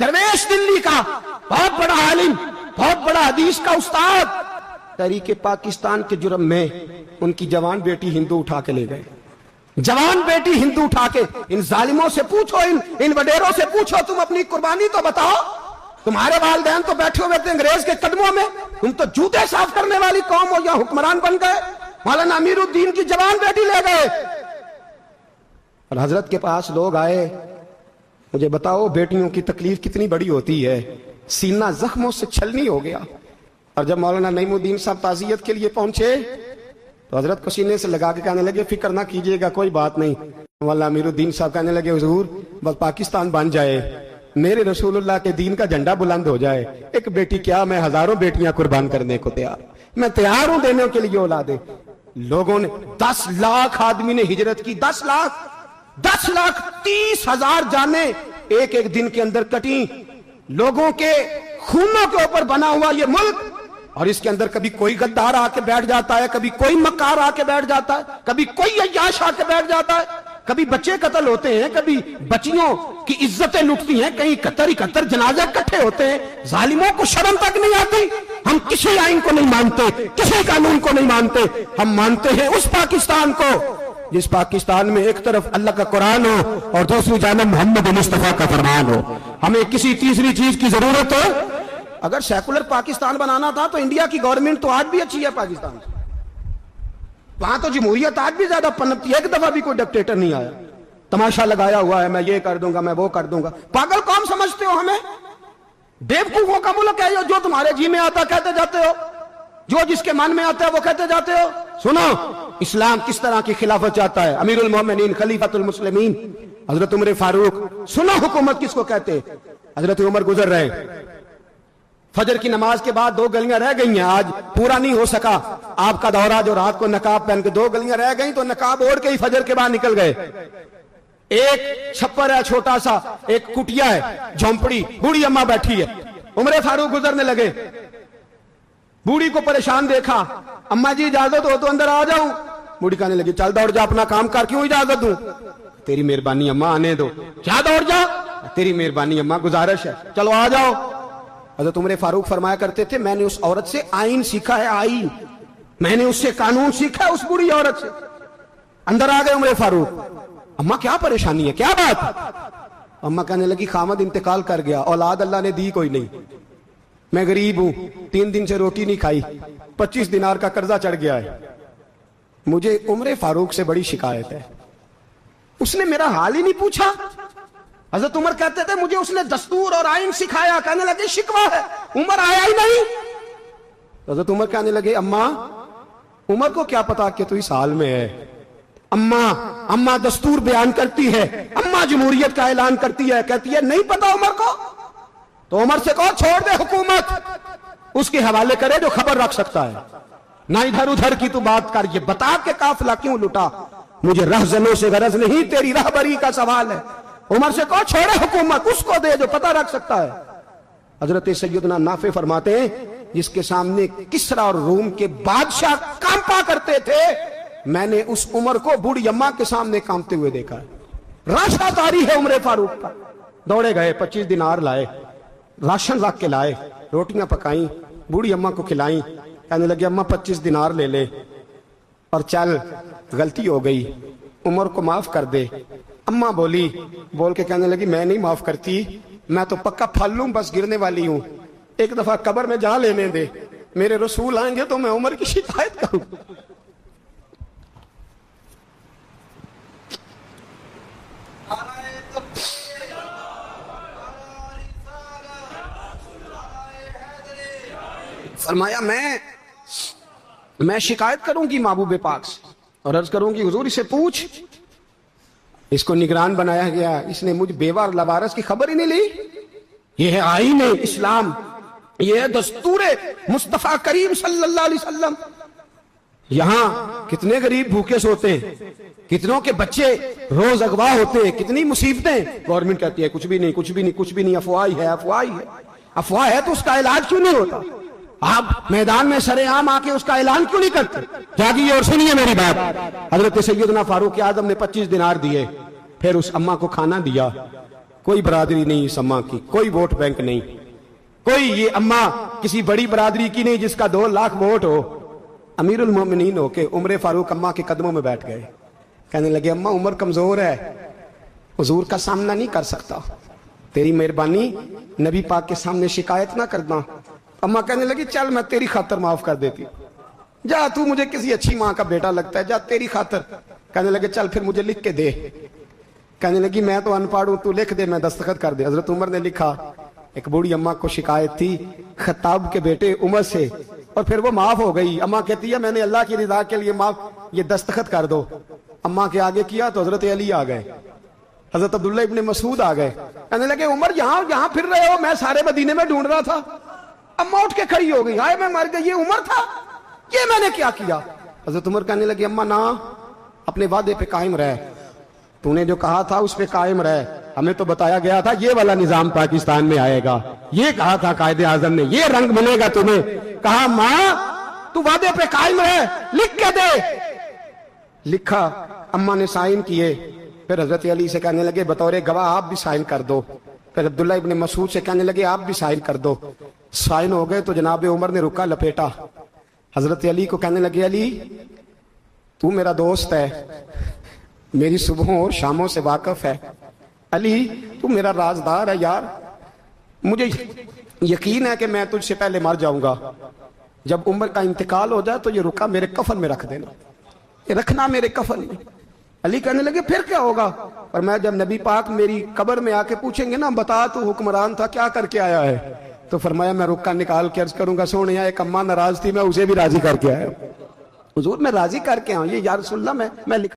दरवेश दिल्ली का बहुत बड़ा आलिम, बहुत बड़ा हदीस का उस्ताद, तहरीके पाकिस्तान के जुर्म में उनकी जवान बेटी हिंदू उठा के ले गए। जवान बेटी हिंदू उठा के, इन जालिमों से पूछो, इन वडेरों से पूछो, तुम अपनी कुर्बानी तो बताओ। तुम्हारे वालिदैन तो बैठे हुए थे अंग्रेज के कदमों में, तुम तो जूते साफ करने वाली कौम हो, या हुक्मरान बन गए। मौलाना अमीरुद्दीन की जवान बेटी ले गए। और हजरत के पास लोग आए, मुझे बताओ बेटियों की तकलीफ कितनी बड़ी होती है। सीना जख्मों से छलनी हो गया। और जब मौलाना नईमुद्दीन साहब ताज़ियत के लिए पहुंचे तो हजरत को सीने से लगा के कहने लगे, फिक्र ना कीजिएगा, कोई बात नहीं। मौलाना अमीरुद्दीन साहब कहने लगे, हुजूर बस पाकिस्तान बन जाए, मेरे रसूलुल्लाह के दीन का झंडा बुलंद हो जाए, एक बेटी क्या, मैं हजारों बेटियां कुर्बान करने को तैयार, मैं तैयार हूं देने के लिए औलादे। लोगों ने 10 लाख आदमी ने हिजरत की, 10 लाख 30,000 जाने एक एक दिन के अंदर कटी। लोगों के खूनों के ऊपर बना हुआ ये मुल्क, और इसके अंदर कभी कोई गद्दार आके बैठ जाता है, कभी कोई मक्कार आके बैठ जाता है, कभी कोई अय्याश आके बैठ जाता है, कभी बच्चे कत्ल होते हैं, कभी बच्चियों की इज्जतें लुटती हैं, कहीं 71 जनाजे इकट्ठे होते हैं। जालिमों को शर्म तक नहीं आती। हम किसी आइन को नहीं मानते, किसी कानून को नहीं मानते, हम मानते हैं उस पाकिस्तान को जिस पाकिस्तान में एक तरफ अल्लाह का कुरान हो और दूसरी जानब मोहम्मद मुस्तफा का फरमान हो। हमें किसी तीसरी चीज की जरूरत हो। अगर सेकुलर पाकिस्तान बनाना था तो इंडिया की गवर्नमेंट तो आज भी अच्छी है पाकिस्तान से, वहां तो जमहूरियत आज भी ज्यादा पनपती है। एक दफा भी कोई डिक्टेटर नहीं आया, तमाशा लगाया हुआ है, मैं ये कर दूंगा, मैं वो कर दूंगा। पागल कौन समझते हो हमें? बेवकूफों का मुल्क है जो तुम्हारे जी में आता कहते जाते हो, जो जिसके मन में आता है वो कहते जाते हो। सुनो, इस्लाम किस तरह की खिलाफत चाहता है। अमीरुल मोमिनीन खलीफतुल मुस्लिमीन हजरत उमर फारूक। सुनो हुकूमत किसको कहते। हजरत उमर गुजर रहे, फजर की नमाज के बाद 2 गलियां रह गई हैं, आज पूरा नहीं हो सका आपका दौरा, जो रात को नकाब पहन के 2 गलियां रह गई तो नकाब ओढ़ के ही फजर के बाद निकल गए। एक छप्पर है छोटा सा, एक कुटिया है, झोंपड़ी, बूढ़ी अम्मा बैठी है। उमर फारूक गुजरने लगे, बूढ़ी को परेशान देखा, अम्मा जी इजाजत हो तो अंदर आ जाऊं। बूढ़ी कहने लगी, चल दौड़ जा, अपना काम कर, क्यों इजाजत दूं? तेरी मेहरबानी अम्मा, आने दो। क्या दौड़ जा? तेरी मेहरबानी अम्मा, गुजारिश है, चलो आ जाओ। हज़रत उमर फारूक फरमाया करते थे, मैंने उस औरत से आईन सीखा है, आईन, मैंने उससे कानून सीखा है, उस बूढ़ी औरत से। अंदर आ गए उमर फारूक। अम्मा क्या परेशानी है, क्या बात? अम्मा कहने लगी, खामद इंतकाल कर गया, औलाद अल्लाह ने दी कोई नहीं, मैं गरीब हूं, 3 दिन से रोटी नहीं खाई, 25 दिनार का कर्जा चढ़ गया है, मुझे उमर फारूक से बड़ी शिकायत है। उसने मेरा हाल ही नहीं पूछा। हजरत उमर कहते थे, मुझे उसने दस्तूर और आइन सिखाया। कहने लगे, शिकवा है, उमर आया ही नहीं। हजरत उमर कहने लगे, अम्मा उमर को क्या पता कि तू इस हाल में है। अम्मा दस्तूर बयान करती है, अम्मा जमहूरियत का ऐलान करती है, कहती है नहीं पता उमर को, तो उमर से कहो छोड़ दे हुकूमत, उसके हवाले करे जो खबर रख सकता है, ना इधर उधर की तू बात कर। ये बता के काफिला क्यों लुटा, मुझे रहजनों से गरज नहीं, तेरी रहबरी का सवाल है। उमर से कहो छोड़े हुकूमत, उसको दे जो पता रख सकता है। हजरत सैयदना नाफे फरमाते हैं, जिसके सामने किसरा और रूम के बादशाह कांपा करते थे, मैंने उस उमर को बूढ़ी अम्मा के सामने कांपते हुए देखा है। राशा तारी है उमर फारूक का। दौड़े गए, 25 दिनार लाए, राशन रख के लाए, रोटियां पकाई, बूढ़ी अम्मा को खिलाई। कहने लगे, अम्मा 25 दिनार ले ले और चल, गलती हो गई, उमर को माफ कर दे। अम्मा बोल के कहने लगी, मैं नहीं माफ करती, मैं तो पक्का फल लूं, बस गिरने वाली हूं, एक दफा कब्र में जा लेने दे, मेरे रसूल आएंगे तो मैं उमर की शिकायत करूं। फरमाया, मैं शिकायत करूंगी महबूब पाक से और अर्ज करूंगी, हुजूर इसे पूछ, इसको निगरान बनाया गया, इसने मुझ बेवा और लवारस की खबर ही नहीं ली। ये है आईन इस्लाम, ये है दस्तूर मुस्तफा करीम सल्लल्लाहु अलैहि वसल्लम। यहां कितने गरीब भूखे सोते हैं, कितनों के बच्चे रोज अगवा होते हैं, कितनी मुसीबतें। गवर्नमेंट कहती है कुछ भी नहीं, कुछ भी नहीं, कुछ भी नहीं, अफवाह ही है, अफवाह ही है। अफवाह है तो उसका इलाज क्यों नहीं होता? आप मैदान में सरेआम आके उसका ऐलान क्यों नहीं करते? जागिए और सुनिए मेरी बात। हजरत सैयदना फारूक आजम ने 25 दिनार दिए, फिर उस अम्मा को खाना दिया کوئی برادری نہیں اس اماں کی, کوئی ووٹ بینک نہیں, کوئی یہ اماں کسی بڑی برادری کی نہیں جس کا 2 لاکھ ووٹ ہو. امیر المومنین ہو کے عمر فاروق اماں کے قدموں میں بیٹھ گئے, کہنے لگے اماں عمر کمزور ہے, حضور کا سامنا نہیں کر سکتا, تیری مہربانی نبی پاک کے سامنے شکایت نہ کرنا. اماں کہنے لگی چل میں تیری خاطر معاف کر دیتی, جا تو مجھے کسی اچھی ماں کا بیٹا لگتا ہے, جا تیری خاطر. کہنے لگے چل پھر مجھے لکھ کے دے. کہنے لگی میں تو ان پڑھ ہوں, تو لکھ دے, میں دستخط کر دے. حضرت عمر نے لکھا. ایک بوڑھی اماں کو شکایت تھی خطاب کے بیٹے عمر سے, اور پھر وہ معاف ہو گئی. اماں کہتی ہے میں نے اللہ کی رضا کے لیے معاف, یہ دستخط کر دو. اماں کے آگے کیا تو حضرت علی آ گئے, حضرت عبداللہ ابن مسعود آ گئے. کہنے لگے عمر یہاں پھر رہے ہو, میں سارے مدینے میں ڈھونڈ رہا تھا. اماں اٹھ کے کھڑی ہو گئی, ہائے میں مر گئی, یہ عمر تھا, یہ میں نے کیا کیا. حضرت عمر کہنے لگے اماں نہ, اپنے وعدے پہ قائم رہ, تو نے جو کہا تھا اس پہ قائم رہ. ہمیں تو بتایا گیا تھا یہ والا نظام پاکستان میں آئے گا, یہ کہا تھا قائد اعظم نے, یہ رنگ ملے گا تمہیں. کہا ماں تو وعدے پہ قائم رہ, لکھ کے دے. لکھا, اماں نے سائن کیے. پھر حضرت علی سے کہنے لگے بطور گواہ آپ بھی سائن کر دو. پھر عبداللہ ابن مسعود سے کہنے لگے آپ بھی سائن کر دو. سائن ہو گئے تو جناب عمر نے رکا لپیٹا. حضرت علی کو کہنے لگے علی تو میرا دوست ہے, میری صبحوں اور شاموں سے واقف ہے. علی تو میرا رازدار ہے یار, مجھے یقین ہے کہ میں تجھ سے پہلے مر جاؤں گا. جب عمر کا انتقال ہو جائے تو یہ رکا میرے کفن میں رکھ دینا, یہ رکھنا میرے کفن میں. علی کہنے لگے پھر کیا ہوگا؟ اور میں جب نبی پاک میری قبر میں آ کے پوچھیں گے نا بتا تو حکمران تھا کیا کر کے آیا ہے, تو فرمایا میں رکا نکال کے عرض کروں گا سونے ایک اماں ناراض تھی میں اسے بھی راضی کر کے آیا. حضور میں راضی کر کے آؤں, یہ یا رسول اللہ میں لکھ